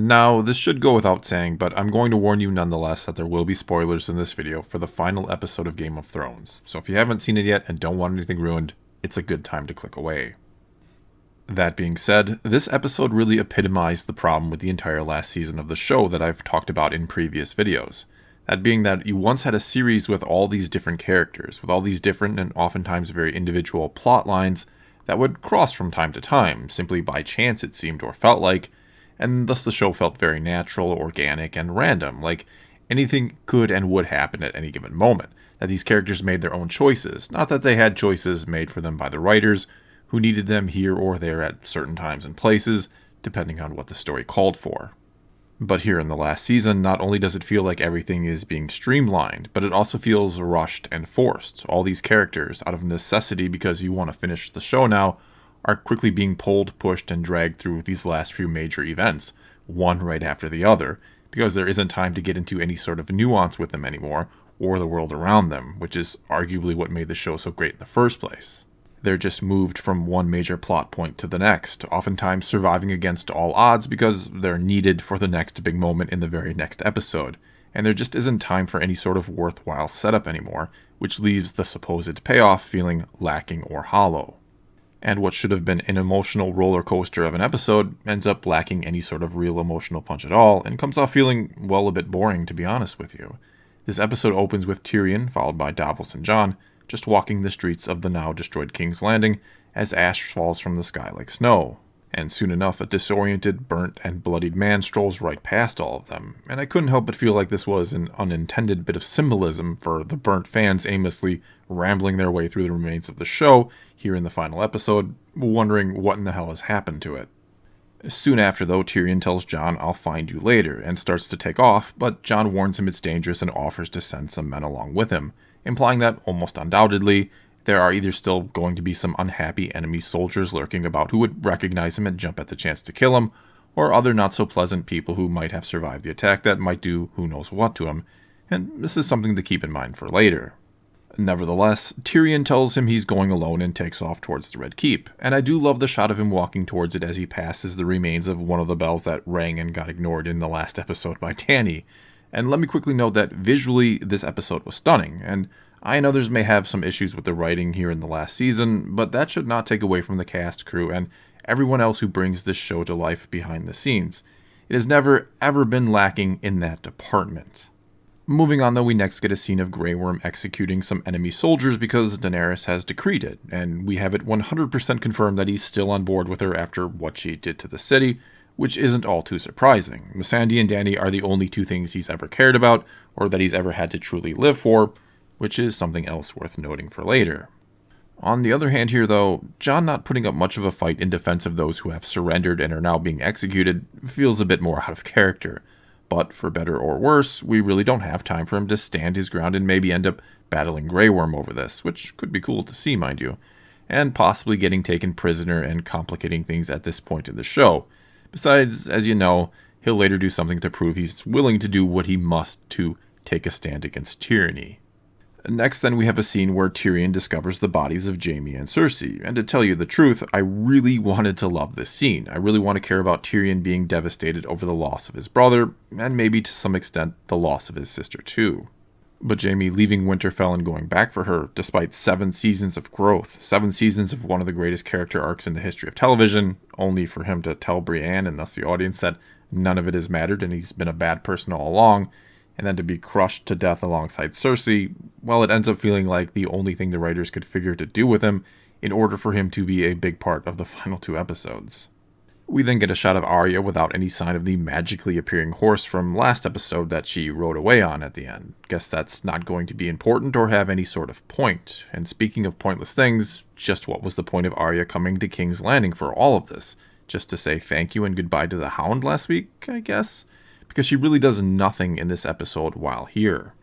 Now, this should go without saying, but I'm going to warn you nonetheless that there will be spoilers in this video for the final episode of Game of Thrones. So if you haven't seen it yet and don't want anything ruined, it's a good time to click away. That being said, this episode really epitomized the problem with the entire last season of the show that I've talked about in previous videos. That being that you once had a series with all these different characters, with all these different and oftentimes very individual plot lines that would cross from time to time, simply by chance it seemed or felt like, and thus the show felt very natural, organic, and random, like anything could and would happen at any given moment, that these characters made their own choices, not that they had choices made for them by the writers, who needed them here or there at certain times and places, depending on what the story called for. But here in the last season, not only does it feel like everything is being streamlined, but it also feels rushed and forced. All these characters, out of necessity because you want to finish the show now, are quickly being pulled, pushed, and dragged through these last few major events, one right after the other, because there isn't time to get into any sort of nuance with them anymore, or the world around them, which is arguably what made the show so great in the first place. They're just moved from one major plot point to the next, oftentimes surviving against all odds because they're needed for the next big moment in the very next episode, and there just isn't time for any sort of worthwhile setup anymore, which leaves the supposed payoff feeling lacking or hollow. And what should have been an emotional roller coaster of an episode ends up lacking any sort of real emotional punch at all, and comes off feeling, well, a bit boring, to be honest with you. This episode opens with Tyrion, followed by Davos and Jon, just walking the streets of the now destroyed King's Landing as ash falls from the sky like snow. And soon enough, a disoriented, burnt, and bloodied man strolls right past all of them, and I couldn't help but feel like this was an unintended bit of symbolism for the burnt fans aimlessly rambling their way through the remains of the show here in the final episode, wondering what in the hell has happened to it. Soon after, though, Tyrion tells Jon, "I'll find you later," and starts to take off, but Jon warns him it's dangerous and offers to send some men along with him, implying that, almost undoubtedly, there are either still going to be some unhappy enemy soldiers lurking about who would recognize him and jump at the chance to kill him, or other not-so-pleasant people who might have survived the attack that might do who knows what to him, and this is something to keep in mind for later. Nevertheless, Tyrion tells him he's going alone and takes off towards the Red Keep, and I do love the shot of him walking towards it as he passes the remains of one of the bells that rang and got ignored in the last episode by Dany. And let me quickly note that visually, this episode was stunning, and I know others may have some issues with the writing here in the last season, but that should not take away from the cast, crew, and everyone else who brings this show to life behind the scenes. It has never, ever been lacking in that department. Moving on, though, we next get a scene of Grey Worm executing some enemy soldiers because Daenerys has decreed it, and we have it 100% confirmed that he's still on board with her after what she did to the city, which isn't all too surprising. Missandei and Dany are the only two things he's ever cared about, or that he's ever had to truly live for, which is something else worth noting for later. On the other hand here, though, Jon not putting up much of a fight in defense of those who have surrendered and are now being executed feels a bit more out of character. But for better or worse, we really don't have time for him to stand his ground and maybe end up battling Grey Worm over this, which could be cool to see, mind you, and possibly getting taken prisoner and complicating things at this point in the show. Besides, as you know, he'll later do something to prove he's willing to do what he must to take a stand against tyranny. Next, then, we have a scene where Tyrion discovers the bodies of Jaime and Cersei, and to tell you the truth, I really wanted to love this scene. I really want to care about Tyrion being devastated over the loss of his brother, and maybe to some extent the loss of his sister too. But Jaime leaving Winterfell and going back for her, despite 7 seasons of growth, 7 seasons of one of the greatest character arcs in the history of television, only for him to tell Brienne and thus the audience that none of it has mattered and he's been a bad person all along, and then to be crushed to death alongside Cersei, well, it ends up feeling like the only thing the writers could figure to do with him in order for him to be a big part of the final 2 episodes. We then get a shot of Arya without any sign of the magically appearing horse from last episode that she rode away on at the end. Guess that's not going to be important or have any sort of point. And speaking of pointless things, just what was the point of Arya coming to King's Landing for all of this? Just to say thank you and goodbye to the Hound last week, I guess? Because she really does nothing in this episode while here.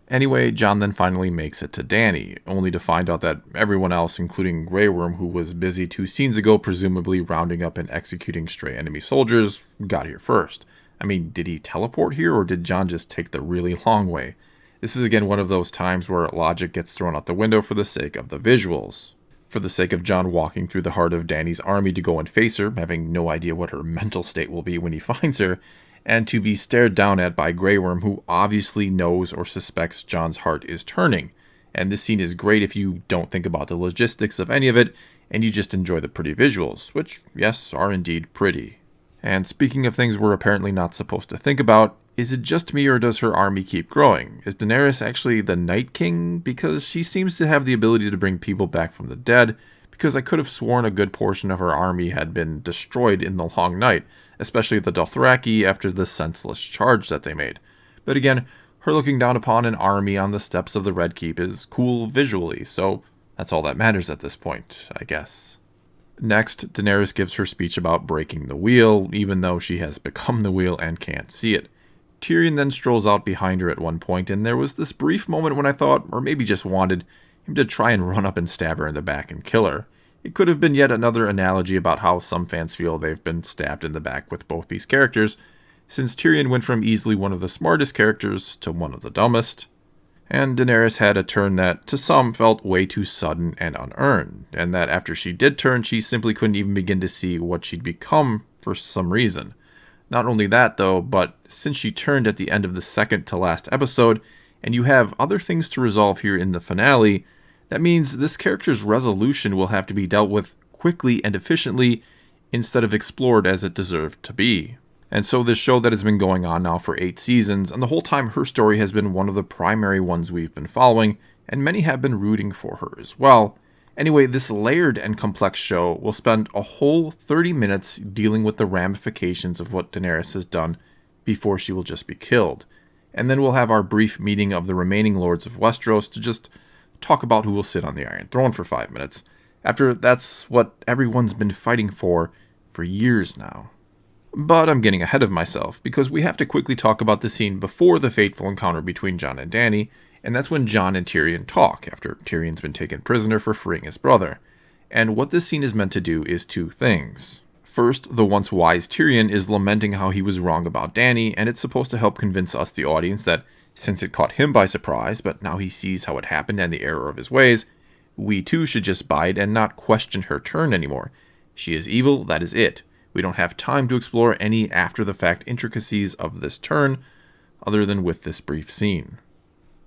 Anyway, Jon then finally makes it to Dany, only to find out that everyone else, including Grey Worm, who was busy 2 scenes ago presumably rounding up and executing stray enemy soldiers, got here first. I mean, did he teleport here, or did Jon just take the really long way? This is again one of those times where logic gets thrown out the window for the sake of the visuals. For the sake of Jon walking through the heart of Dany's army to go and face her, having no idea what her mental state will be when he finds her, and to be stared down at by Grey Worm, who obviously knows or suspects Jon's heart is turning. And this scene is great if you don't think about the logistics of any of it, and you just enjoy the pretty visuals, which, yes, are indeed pretty. And speaking of things we're apparently not supposed to think about, is it just me or does her army keep growing? Is Daenerys actually the Night King? Because she seems to have the ability to bring people back from the dead, because I could have sworn a good portion of her army had been destroyed in the Long Night, especially the Dothraki after the senseless charge that they made. But again, her looking down upon an army on the steps of the Red Keep is cool visually, so that's all that matters at this point, I guess. Next, Daenerys gives her speech about breaking the wheel, even though she has become the wheel and can't see it. Tyrion then strolls out behind her at one point, and there was this brief moment when I thought, or maybe just wanted, him to try and run up and stab her in the back and kill her. It could have been yet another analogy about how some fans feel they've been stabbed in the back with both these characters, since Tyrion went from easily one of the smartest characters to one of the dumbest. And Daenerys had a turn that, to some, felt way too sudden and unearned, and that after she did turn, she simply couldn't even begin to see what she'd become for some reason. Not only that, though, but since she turned at the end of the second to last episode, and you have other things to resolve here in the finale, that means this character's resolution will have to be dealt with quickly and efficiently instead of explored as it deserved to be. And so this show that has been going on now for 8 seasons, and the whole time her story has been one of the primary ones we've been following, and many have been rooting for her as well. Anyway, this layered and complex show will spend a whole 30 minutes dealing with the ramifications of what Daenerys has done before she will just be killed. And then we'll have our brief meeting of the remaining Lords of Westeros to just talk about who will sit on the Iron Throne for 5 minutes. After that's what everyone's been fighting for years now. But I'm getting ahead of myself, because we have to quickly talk about the scene before the fateful encounter between Jon and Dany, and that's when Jon and Tyrion talk, after Tyrion's been taken prisoner for freeing his brother. And what this scene is meant to do is 2 things. First, the once wise Tyrion is lamenting how he was wrong about Dany, and it's supposed to help convince us, the audience, that since it caught him by surprise, but now he sees how it happened and the error of his ways, we too should just bide and not question her turn anymore. She is evil, that is it. We don't have time to explore any after-the-fact intricacies of this turn, other than with this brief scene.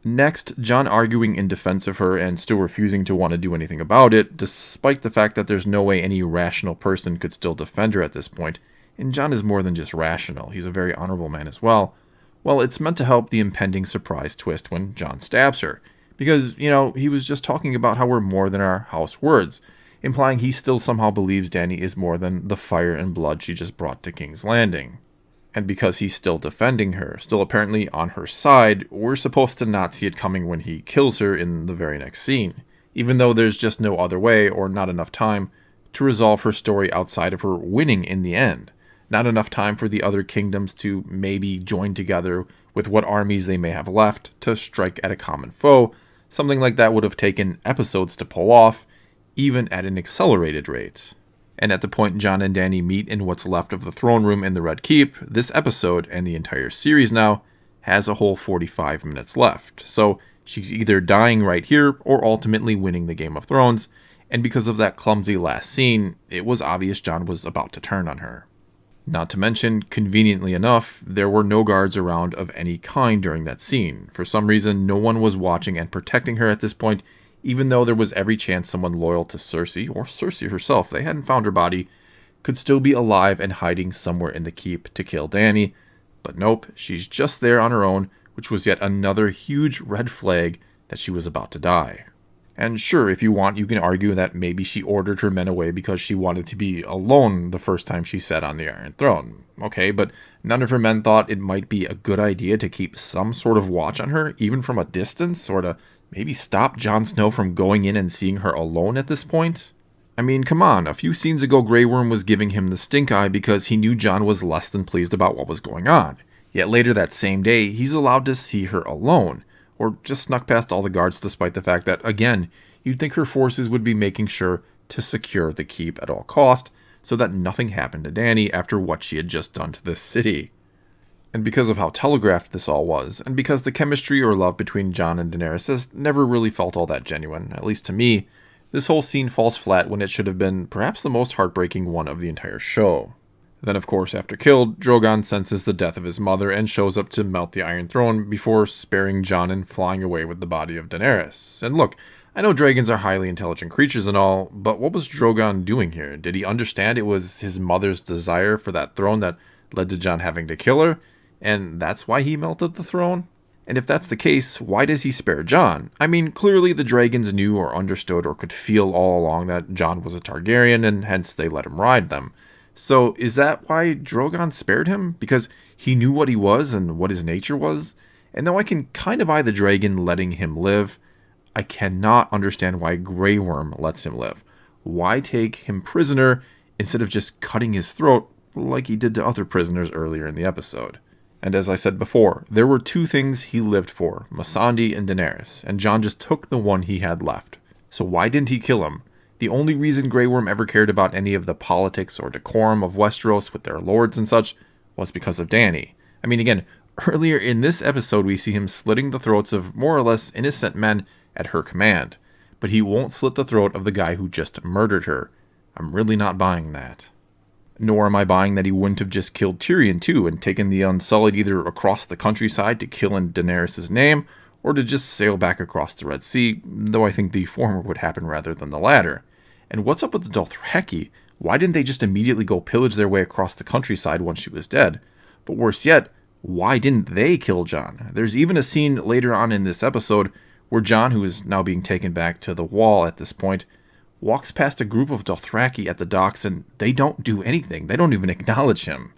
Next, Jon arguing in defense of her and still refusing to want to do anything about it, despite the fact that there's no way any rational person could still defend her at this point. And Jon is more than just rational, he's a very honorable man as well. Well, it's meant to help the impending surprise twist when Jon stabs her. Because, he was just talking about how we're more than our house words, implying he still somehow believes Dany is more than the fire and blood she just brought to King's Landing. And because he's still defending her, still apparently on her side, we're supposed to not see it coming when he kills her in the very next scene, even though there's just no other way, or not enough time, to resolve her story outside of her winning in the end. Not enough time for the other kingdoms to maybe join together with what armies they may have left to strike at a common foe. Something like that would have taken episodes to pull off, even at an accelerated rate. And at the point Jon and Dany meet in what's left of the throne room in the Red Keep, this episode, and the entire series now, has a whole 45 minutes left. So she's either dying right here, or ultimately winning the Game of Thrones, and because of that clumsy last scene, it was obvious Jon was about to turn on her. Not to mention, conveniently enough, there were no guards around of any kind during that scene. For some reason, no one was watching and protecting her at this point, even though there was every chance someone loyal to Cersei, or Cersei herself, they hadn't found her body, could still be alive and hiding somewhere in the keep to kill Dany. But nope, she's just there on her own, which was yet another huge red flag that she was about to die. And sure, if you want, you can argue that maybe she ordered her men away because she wanted to be alone the first time she sat on the Iron Throne. Okay, but none of her men thought it might be a good idea to keep some sort of watch on her, even from a distance, or to maybe stop Jon Snow from going in and seeing her alone at this point? I mean, come on, a few scenes ago Grey Worm was giving him the stink eye because he knew Jon was less than pleased about what was going on. Yet later that same day, he's allowed to see her alone, or just snuck past all the guards despite the fact that, again, you'd think her forces would be making sure to secure the keep at all cost, so that nothing happened to Dany after what she had just done to this city. And because of how telegraphed this all was, and because the chemistry or love between Jon and Daenerys has never really felt all that genuine, at least to me, This whole scene falls flat when it should have been perhaps the most heartbreaking one of the entire show. Then, of course, after killed, Drogon senses the death of his mother and shows up to melt the Iron Throne before sparing Jon and flying away with the body of Daenerys. And look, I know dragons are highly intelligent creatures and all, but what was Drogon doing here? Did he understand it was his mother's desire for that throne that led to Jon having to kill her? And that's why he melted the throne? And if that's the case, why does he spare Jon? I mean, clearly the dragons knew or understood or could feel all along that Jon was a Targaryen, and hence they let him ride them. So is that why Drogon spared him? Because he knew what he was and what his nature was? And though I can kind of buy the dragon letting him live, I cannot understand why Grey Worm lets him live. Why take him prisoner instead of just cutting his throat like he did to other prisoners earlier in the episode? And as I said before, there were two things he lived for, Missandei and Daenerys, and Jon just took the one he had left. So why didn't he kill him? The only reason Grey Worm ever cared about any of the politics or decorum of Westeros with their lords and such was because of Dany. I mean, again, earlier in this episode we see him slitting the throats of more or less innocent men at her command, but he won't slit the throat of the guy who just murdered her. I'm really not buying that. Nor am I buying that he wouldn't have just killed Tyrion too and taken the Unsullied either across the countryside to kill in Daenerys' name or to just sail back across the Red Sea, though I think the former would happen rather than the latter. And what's up with the Dothraki? Why didn't they just immediately go pillage their way across the countryside once she was dead? But worse yet, why didn't they kill Jon? There's even a scene later on in this episode where Jon, who is now being taken back to the Wall at this point, walks past a group of Dothraki at the docks and they don't do anything. They don't even acknowledge him.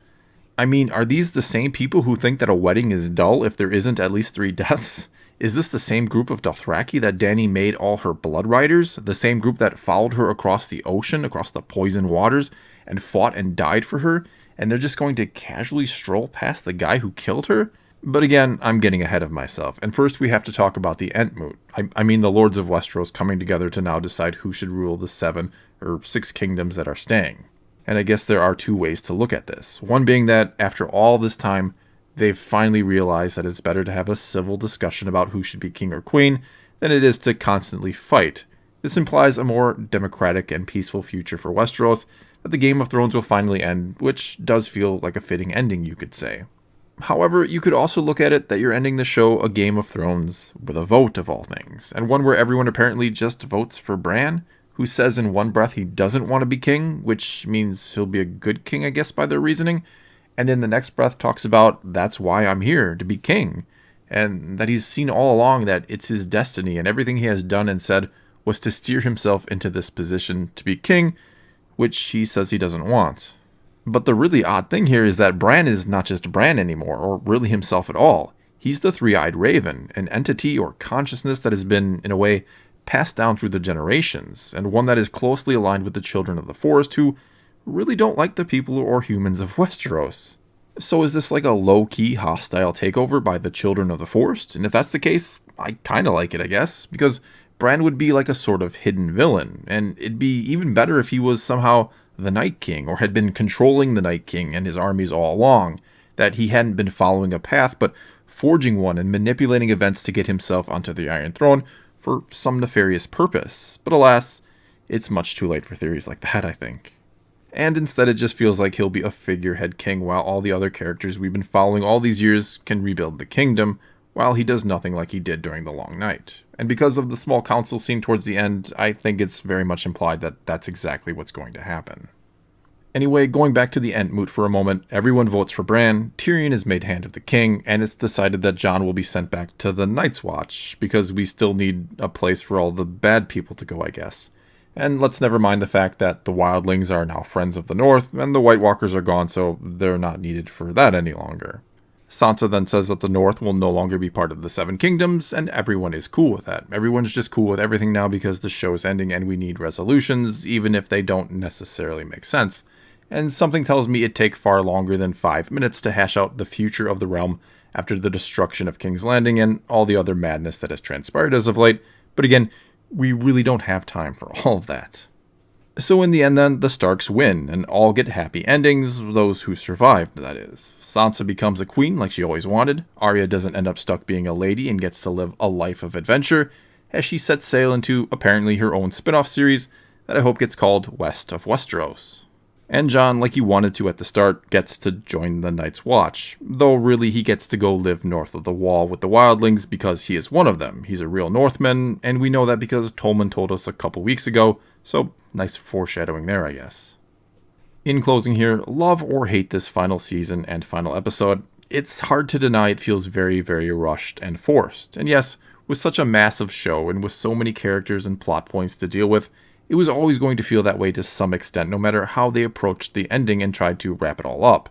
I mean, are these the same people who think that a wedding is dull if there isn't at least 3 deaths? Is this the same group of Dothraki that Dany made all her blood riders? The same group that followed her across the ocean, across the poisoned waters, and fought and died for her? And they're just going to casually stroll past the guy who killed her? But again, I'm getting ahead of myself. And first we have to talk about the Entmoot. I mean the Lords of Westeros coming together to now decide who should rule the 7 or 6 kingdoms that are staying. And I guess there are 2 ways to look at this. One being that after all this time, they've finally realized that it's better to have a civil discussion about who should be king or queen than it is to constantly fight. This implies a more democratic and peaceful future for Westeros, that the Game of Thrones will finally end, which does feel like a fitting ending, you could say. However, you could also look at it that you're ending the show a Game of Thrones with a vote of all things, and one where everyone apparently just votes for Bran, who says in one breath he doesn't want to be king, which means he'll be a good king, I guess, by their reasoning, and in the next breath talks about that's why I'm here, to be king, and that he's seen all along that it's his destiny and everything he has done and said was to steer himself into this position to be king, which he says he doesn't want. But the really odd thing here is that Bran is not just Bran anymore, or really himself at all. He's the three-eyed raven, an entity or consciousness that has been, in a way, passed down through the generations, and one that is closely aligned with the children of the forest who really don't like the people or humans of Westeros. So is this like a low-key hostile takeover by the children of the forest? And if that's the case, I kinda like it, I guess, because Bran would be like a sort of hidden villain, and it'd be even better if he was somehow the Night King, or had been controlling the Night King and his armies all along, that he hadn't been following a path, but forging one and manipulating events to get himself onto the Iron Throne for some nefarious purpose. But alas, it's much too late for theories like that, I think. And instead it just feels like he'll be a figurehead king while all the other characters we've been following all these years can rebuild the kingdom, while he does nothing like he did during the Long Night. And because of the small council scene towards the end, I think it's very much implied that that's exactly what's going to happen. Anyway, going back to the Entmoot for a moment, everyone votes for Bran, Tyrion is made Hand of the King, and it's decided that Jon will be sent back to the Night's Watch, because we still need a place for all the bad people to go, I guess. And let's never mind the fact that the Wildlings are now friends of the North, and the White Walkers are gone, so they're not needed for that any longer. Sansa then says that the North will no longer be part of the 7 Kingdoms, and everyone is cool with that. Everyone's just cool with everything now because the show's ending and we need resolutions, even if they don't necessarily make sense. And something tells me it'd take far longer than 5 minutes to hash out the future of the realm after the destruction of King's Landing and all the other madness that has transpired as of late, but again, we really don't have time for all of that. So in the end then, the Starks win, and all get happy endings, those who survived, that is. Sansa becomes a queen like she always wanted, Arya doesn't end up stuck being a lady and gets to live a life of adventure, as she sets sail into apparently her own spin-off series that I hope gets called West of Westeros. And Jon, like he wanted to at the start, gets to join the Night's Watch, though really he gets to go live north of the Wall with the Wildlings because he is one of them. He's a real Northman, and we know that because Tolman told us a couple weeks ago, so nice foreshadowing there, I guess. In closing here, love or hate this final season and final episode, it's hard to deny it feels very, very rushed and forced. And yes, with such a massive show and with so many characters and plot points to deal with, it was always going to feel that way to some extent no matter how they approached the ending and tried to wrap it all up.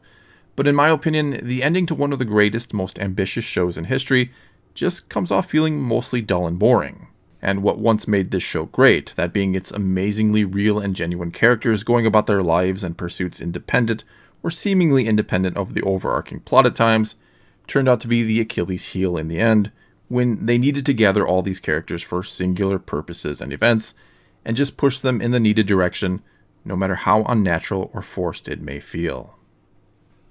But in my opinion, the ending to one of the greatest, most ambitious shows in history just comes off feeling mostly dull and boring. And what once made this show great, that being its amazingly real and genuine characters going about their lives and pursuits independent, or seemingly independent of the overarching plot at times, turned out to be the Achilles heel in the end, when they needed to gather all these characters for singular purposes and events, and just push them in the needed direction, no matter how unnatural or forced it may feel.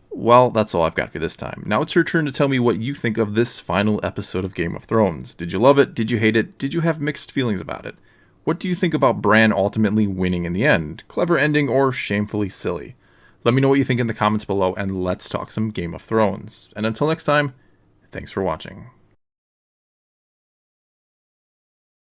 Well, that's all I've got for this time. Now it's your turn to tell me what you think of this final episode of Game of Thrones. Did you love it? Did you hate it? Did you have mixed feelings about it? What do you think about Bran ultimately winning in the end? Clever ending or shamefully silly? Let me know what you think in the comments below, and let's talk some Game of Thrones. And until next time, thanks for watching.